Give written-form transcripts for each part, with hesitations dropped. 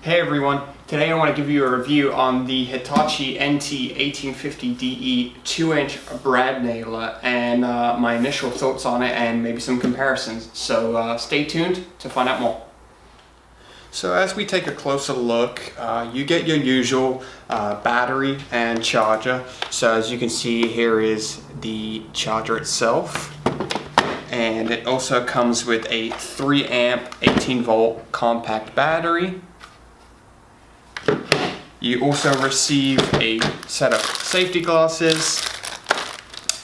Hey everyone, today I want to give you a review on the Hitachi NT1850DE 2-inch brad nailer and my initial thoughts on it and maybe some comparisons. So stay tuned to find out more. So as we take a closer look, you get your usual battery and charger. So as you can see, here is the charger itself. And it also comes with a 3 amp 18 volt compact battery. You also receive a set of safety glasses.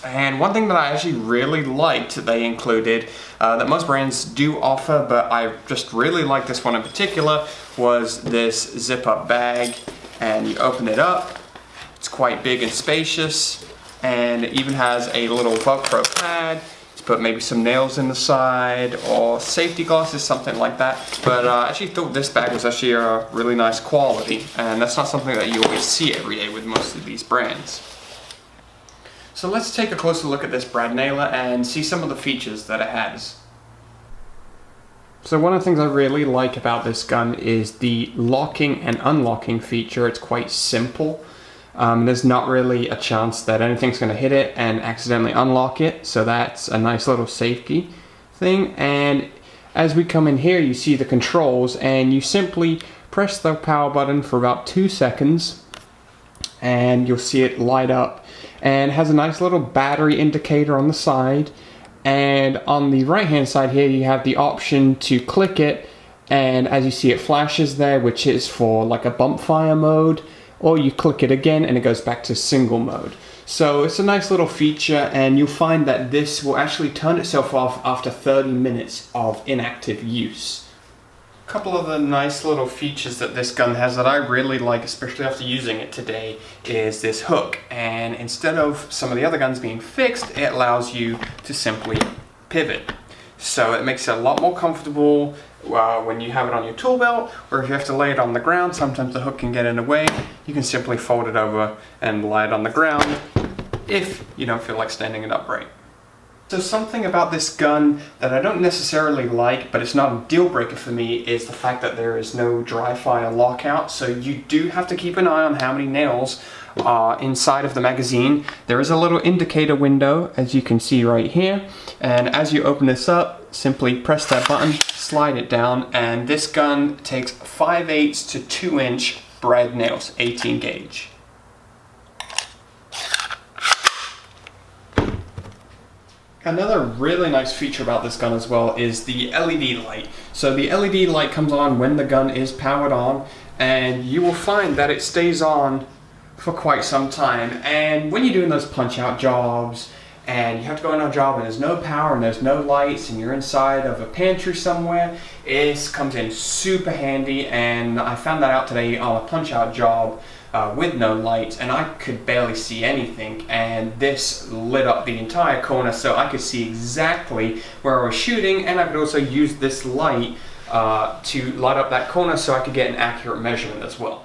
And one thing that I actually really liked they included, that most brands do offer, but I just really like this one in particular, was this zip up bag. And you open it up, it's quite big and spacious, and it even has a little Velcro pad to put maybe some nails in the side or safety glasses, something like that. But I actually thought this bag was actually a really nice quality, and that's not something that you always see every day with most of these brands. So let's take a closer look at this brad nailer and see some of the features that it has. So one of the things I really like about this gun is the locking and unlocking feature. It's quite simple. There's not really a chance that anything's going to hit it and accidentally unlock it, so that's a nice little safety thing. And as we come in here, you see the controls, and you simply press the power button for about 2 seconds and you'll see it light up, and it has a nice little battery indicator on the side. And on the right hand side here, you have the option to click it, and as you see, it flashes there, which is for like a bump fire mode, or you click it again and it goes back to single mode. So it's a nice little feature, and you'll find that this will actually turn itself off after 30 minutes of inactive use. A couple of the nice little features that this gun has that I really like, especially after using it today, is this hook. And instead of some of the other guns being fixed, it allows you to simply pivot. So it makes it a lot more comfortable when you have it on your tool belt, or if you have to lay it on the ground. Sometimes the hook can get in the way. You can simply fold it over and lay it on the ground if you don't feel like standing it upright. So something about this gun that I don't necessarily like, but it's not a deal breaker for me, is the fact that there is no dry fire lockout. So you do have to keep an eye on how many nails are inside of the magazine. There is a little indicator window, as you can see right here. And as you open this up, simply press that button, slide it down, and this gun takes 5/8 to 2-inch brad nails, 18 gauge. Another really nice feature about this gun as well is the LED light. So the LED light comes on when the gun is powered on, and you will find that it stays on for quite some time. And when you're doing those punch out jobs and you have to go on a job and there's no power and there's no lights and you're inside of a pantry somewhere, it comes in super handy. And I found that out today on a punch out job with no lights, and I could barely see anything, and this lit up the entire corner so I could see exactly where I was shooting, and I could also use this light to light up that corner so I could get an accurate measurement as well.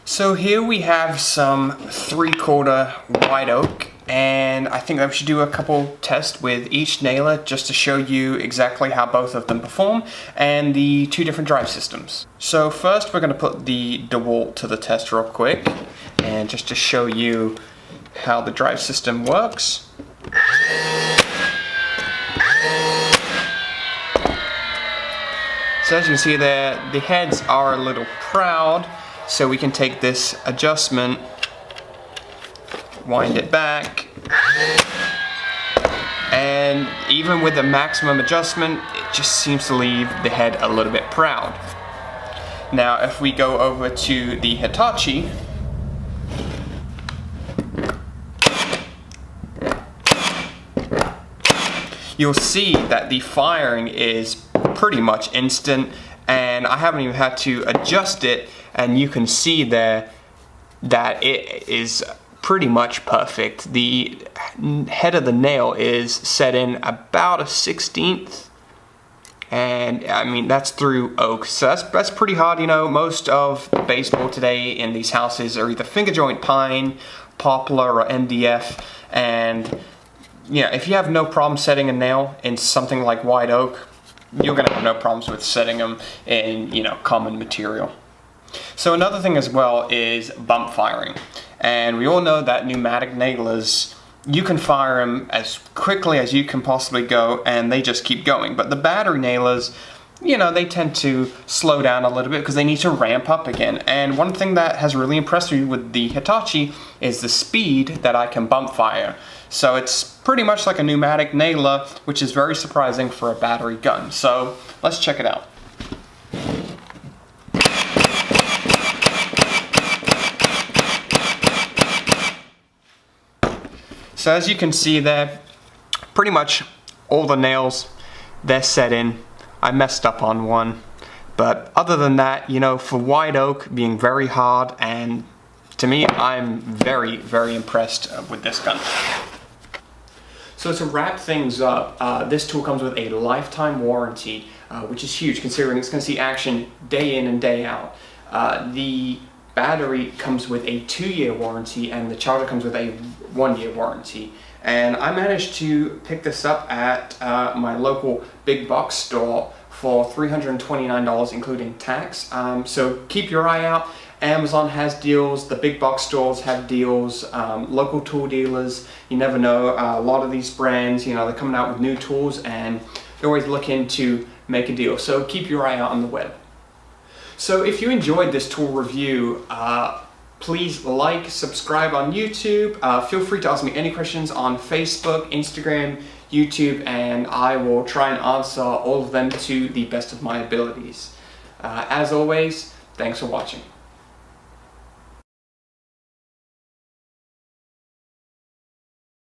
So here we have some 3/4 white oak, and I think I should do a couple tests with each nailer just to show you exactly how both of them perform and the two different drive systems. So first we're going to put the Dewalt to the test real quick, and just to show you how the drive system works. So as you can see there, the heads are a little proud, so we can take this adjustment, wind it back, and even with the maximum adjustment, it just seems to leave the head a little bit proud. Now if we go over to the Hitachi, you'll see that the firing is pretty much instant, and I haven't even had to adjust it, and you can see there that it is pretty much perfect. The head of the nail is set in about a 1/16, and I mean that's through oak, so that's pretty hard. You know, most of the baseball today in these houses are either finger joint pine, poplar, or MDF, and yeah, if you have no problem setting a nail in something like white oak, you're gonna have no problems with setting them in, you know, common material. So another thing as well is bump firing. And we all know that pneumatic nailers, you can fire them as quickly as you can possibly go and they just keep going. But the battery nailers, you know, they tend to slow down a little bit because they need to ramp up again. And one thing that has really impressed me with the Hitachi is the speed that I can bump fire. So it's pretty much like a pneumatic nailer, which is very surprising for a battery gun. So let's check it out. So as you can see there, pretty much all the nails, they're set in. I messed up on one, but other than that, you know, for white oak being very hard, and to me, I'm very, very impressed with this gun. So to wrap things up, this tool comes with a lifetime warranty, which is huge considering it's going to see action day in and day out. The battery comes with a 2-year warranty and the charger comes with a 1-year warranty. And I managed to pick this up at my local big box store for $329 including tax. So keep your eye out. Amazon has deals, the big box stores have deals, local tool dealers, you never know. A lot of these brands, you know, they're coming out with new tools and they're always looking to make a deal. So keep your eye out on the web. So if you enjoyed this tool review, please like, subscribe on YouTube. Feel free to ask me any questions on Facebook, Instagram, YouTube, and I will try and answer all of them to the best of my abilities. As always, thanks for watching.